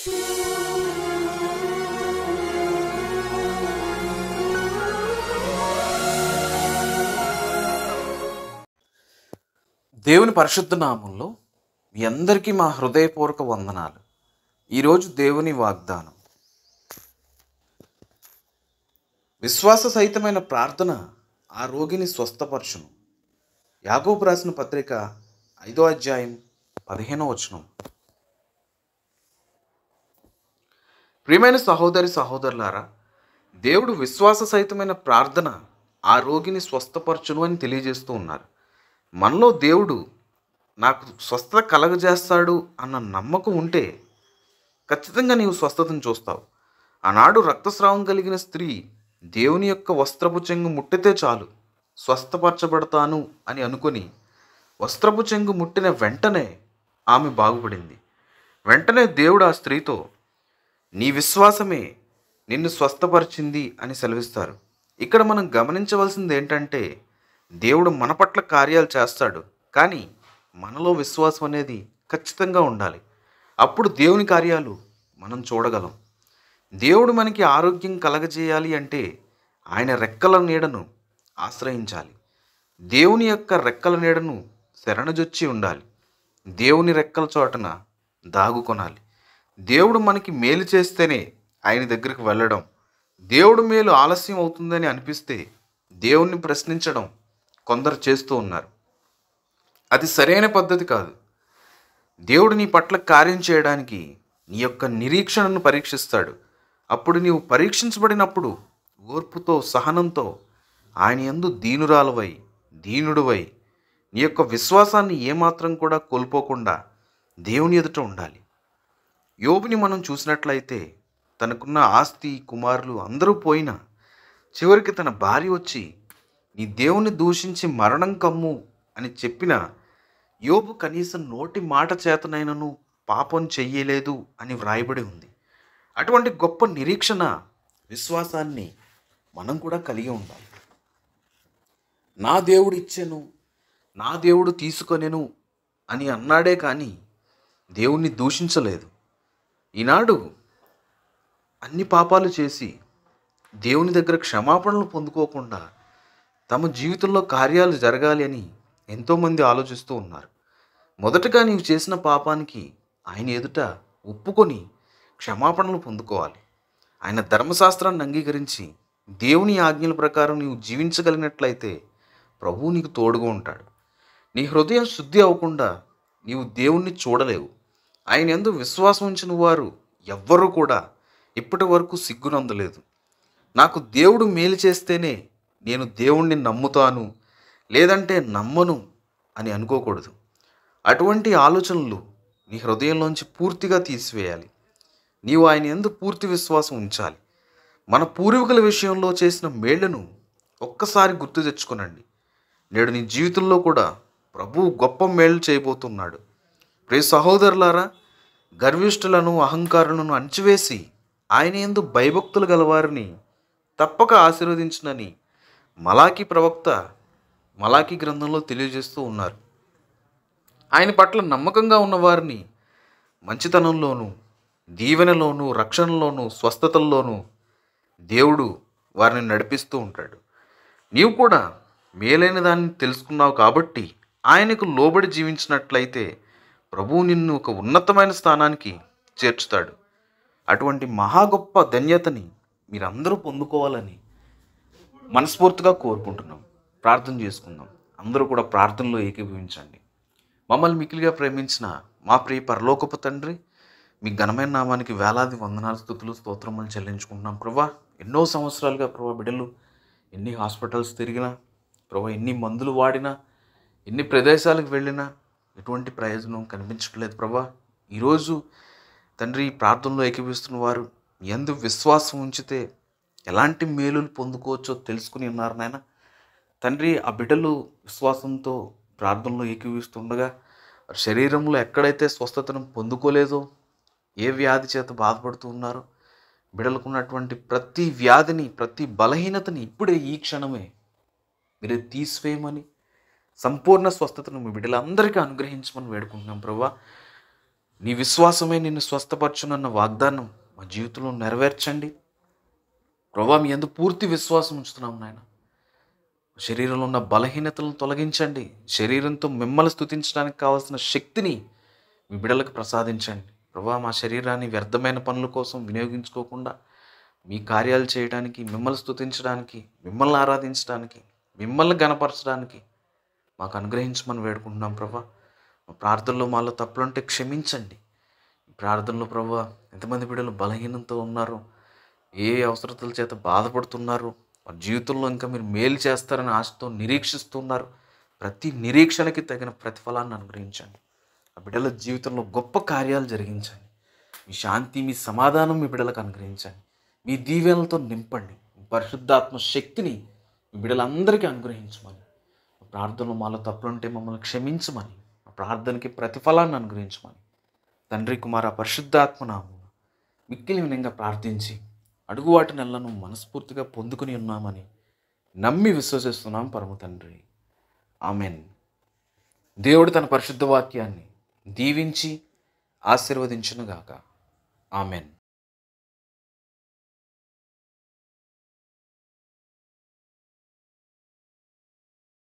దేవుని పరిశుద్ధ నామంలో మీ అందరికీ మా హృదయపూర్వక వందనాలు. ఈరోజు దేవుని వాగ్దానం, విశ్వాస సహితమైన ప్రార్థన ఆ రోగిని స్వస్థపరచును. యాకోబు రాసిన పత్రిక 5వ అధ్యాయం 15వ వచనం. ప్రియమైన సహోదరి సహోదరులారా, దేవుడు విశ్వాస సహితమైన ప్రార్థన ఆ రోగిని స్వస్థపరచును అని తెలియజేస్తూ ఉన్నారు. మనలో దేవుడు నాకు స్వస్థత కలగజేస్తాడు అన్న నమ్మకం ఉంటే ఖచ్చితంగా నీవు స్వస్థతను చూస్తావు. ఆనాడు రక్తస్రావం కలిగిన స్త్రీ దేవుని యొక్క వస్త్రపు చెంగు ముట్టితే చాలు స్వస్థపరచబడతాను అని అనుకొని వస్త్రపు చెంగు ముట్టిన వెంటనే ఆమె బాగుపడింది. వెంటనే దేవుడు ఆ స్త్రీతో, నీ విశ్వాసమే నిన్ను స్వస్థపరిచింది అని సెలవిస్తారు. ఇక్కడ మనం గమనించవలసింది ఏంటంటే, దేవుడు మన పట్ల కార్యాలు చేస్తాడు, కానీ మనలో విశ్వాసం అనేది ఖచ్చితంగా ఉండాలి. అప్పుడు దేవుని కార్యాలు మనం చూడగలం. దేవుడు మనకి ఆరోగ్యం కలగజేయాలి అంటే ఆయన రెక్కల నీడను ఆశ్రయించాలి. దేవుని యొక్క రెక్కల నీడను శరణుజొచ్చి ఉండాలి. దేవుని రెక్కల చోటన దాగుకొనాలి. దేవుడు మనకి మేలు చేస్తేనే ఆయన దగ్గరికి వెళ్ళడం. దేవుడు మేలు ఆలస్యం అవుతుందని అనిపిస్తే దేవుణ్ణి ప్రశ్నించడం కొందరు చేస్తూ ఉన్నారు. అది సరైన పద్ధతి కాదు. దేవుడు నీ పట్ల కార్యం చేయడానికి నీ యొక్క నిరీక్షణను పరీక్షిస్తాడు. అప్పుడు నీవు పరీక్షించబడినప్పుడు ఓర్పుతో సహనంతో ఆయన యందు దీనుడువై నీ యొక్క విశ్వాసాన్ని ఏమాత్రం కూడా కోల్పోకుండా దేవుని ఎదుట ఉండాలి. యోబుని మనం చూసినట్లయితే తనకున్న ఆస్తి, కుమారులు అందరూ పోయినా చివరికి తన భార్య వచ్చి, నీ దేవుని దూషించి మరణం కమ్ము అని చెప్పిన యోబు కనీసం నోటి మాట చేతనైనను పాపం చెయ్యలేదు అని వ్రాయబడి ఉంది. అటువంటి గొప్ప నిరీక్షణ, విశ్వాసాన్ని మనం కూడా కలిగి ఉండాలి. నా దేవుడు ఇచ్చెను, నా దేవుడు తీసుకొనెను అని అన్నాడే కానీ దేవుణ్ణి దూషించలేదు. ఈనాడు అన్ని పాపాలు చేసి దేవుని దగ్గర క్షమాపణలు పొందుకోకుండా తమ జీవితంలో కార్యాలు జరగాలి అని ఎంతోమంది ఆలోచిస్తూ ఉన్నారు. మొదటగా నీవు చేసిన పాపానికి ఆయన ఎదుట ఒప్పుకొని క్షమాపణలు పొందుకోవాలి. ఆయన ధర్మశాస్త్రాన్ని అంగీకరించి దేవుని ఆజ్ఞల ప్రకారం నీవు జీవించగలిగినట్లయితే ప్రభువు నీకు తోడుగా ఉంటాడు. నీ హృదయం శుద్ధి అవ్వకుండా నీవు దేవుణ్ణి చూడలేవు. ఆయన యందు విశ్వాసం ఉంచిన వారు ఎవ్వరూ కూడా ఇప్పటి వరకు సిగ్గునందలేదు. నాకు దేవుడు మేలు చేస్తేనే నేను దేవుణ్ణి నమ్ముతాను, లేదంటే నమ్మను అని అనుకోకూడదు. అటువంటి ఆలోచనలు నీ హృదయంలోంచి పూర్తిగా తీసివేయాలి. నీవు ఆయన యందు పూర్తి విశ్వాసం ఉంచాలి. మన పూర్వీకుల విషయంలో చేసిన మేళ్లను ఒక్కసారి గుర్తు తెచ్చుకొనండి. నేడు నీ జీవితంలో కూడా ప్రభువు గొప్ప మేలు చేయబోతున్నాడు. ప్రియ సహోదరులారా, గర్విష్ఠులను, అహంకారులను అణచివేసి ఆయన యందు భయభక్తులు గలవారిని తప్పక ఆశీర్వదించునని మలాకి ప్రవక్త మలాకి గ్రంథంలో తెలియజేస్తూ ఉన్నారు. ఆయన పట్ల నమ్మకంగా ఉన్నవారిని మంచితనంలోనూ, దీవెనలోనూ, రక్షణలోనూ, స్వస్థతల్లోనూ దేవుడు వారిని నడిపిస్తూ ఉంటాడు. నీవు కూడా మేలైన దాన్ని తెలుసుకున్నావు కాబట్టి ఆయనకు లోబడి జీవించినట్లయితే ప్రభువు నిన్ను ఒక ఉన్నతమైన స్థానానికి చేర్చుతాడు. అటువంటి మహా గొప్ప ధన్యతని మీరందరూ పొందుకోవాలని మనస్ఫూర్తిగా కోరుకుంటున్నాం. ప్రార్థన చేసుకుందాం. అందరూ కూడా ప్రార్థనలో ఏకీభవించండి. మమ్మల్ని మిక్కిలిగా ప్రేమించిన మా ప్రియ పరలోకపు తండ్రి, మీ ఘనమైన నామానికి వేలాది వందనాలు, స్తుతులు, స్తోత్రములు చెల్లించుకుంటున్నాం. ప్రభా, ఎన్నో సంవత్సరాలుగా ప్రభా బిడ్డలు ఎన్ని హాస్పిటల్స్ తిరిగినా, ప్రభా ఎన్ని మందులు వాడినా, ఎన్ని ప్రదేశాలకు వెళ్ళినా ఎటువంటి ప్రయోజనం కనిపించట్లేదు. ప్రభా, ఈరోజు తండ్రి ప్రార్థనలో ఏకీభవిస్తున్న వారు యందు విశ్వాసం ఉంచితే ఎలాంటి మేలులు పొందుకోవచ్చో తెలుసుకుని ఉన్నారు నాయన. తండ్రి, ఆ బిడ్డలు విశ్వాసంతో ప్రార్థనలో ఏకీభవిస్తుండగా శరీరంలో ఎక్కడైతే స్వస్థతను పొందుకోలేదో, ఏ వ్యాధి చేత బాధపడుతూ ఉన్నారో, బిడ్డలకు ఉన్నటువంటి ప్రతి వ్యాధిని, ప్రతి బలహీనతని ఇప్పుడే ఈ క్షణమే మీరే తీసివేయమని, సంపూర్ణ స్వస్థతను మీ బిడ్డలందరికీ అనుగ్రహించమని వేడుకుంటున్నాం. ప్రభా, నీ విశ్వాసమే నిన్ను స్వస్థపరచునన్న వాగ్దానం మా జీవితంలో నెరవేర్చండి ప్రభా. మీ యందు పూర్తి విశ్వాసం ఉంచుతున్నాం నాయన. శరీరంలో ఉన్న బలహీనతలను తొలగించండి. శరీరంతో మిమ్మల్ని స్తుతించడానికి కావాల్సిన శక్తిని మీ బిడ్డలకు ప్రసాదించండి ప్రభా. మా శరీరాన్ని వ్యర్థమైన పనుల కోసం వినియోగించుకోకుండా మీ కార్యాలు చేయడానికి, మిమ్మల్ని స్తుతించడానికి, మిమ్మల్ని ఆరాధించడానికి, మిమ్మల్ని గణపరచడానికి మాకు అనుగ్రహించమని వేడుకుంటున్నాం ప్రభా. మా ప్రార్థనలో మాలో తప్పులుంటే క్షమించండి. ఈ ప్రార్థనలో ప్రభా ఎంతమంది బిడ్డలు బలహీనంతో ఉన్నారు, ఏ అవసరతల చేత బాధపడుతున్నారు, వారి జీవితంలో ఇంకా మీరు మేలు చేస్తారని ఆశతో నిరీక్షిస్తున్నారు. ప్రతి నిరీక్షణకి తగిన ప్రతిఫలాన్ని అనుగ్రహించండి. ఆ బిడ్డల జీవితంలో గొప్ప కార్యాలు జరిగించండి. మీ శాంతి, మీ సమాధానం మీ బిడ్డలకు అనుగ్రహించండి. మీ దీవెనలతో నింపండి. పరిశుద్ధాత్మ శక్తిని మీ బిడ్డలందరికీ అనుగ్రహించమని, ప్రార్థనలో మాలో తప్పులుంటే మమ్మల్ని క్షమించమని, ఆ ప్రార్థనకి ప్రతిఫలాన్ని అనుగ్రహించమని తండ్రి, కుమార, పరిశుద్ధాత్మ నామమున మిక్కిలి వినంగా ప్రార్థించి అడుగు వాటినెల్లను మనస్ఫూర్తిగా పొందుకుని ఉన్నామని నమ్మి విశ్వసిస్తున్నాం పరమ తండ్రి. ఆమెన్. దేవుడు తన పరిశుద్ధ వాక్యాన్ని దీవించి ఆశీర్వదించునుగాక. ఆమెన్.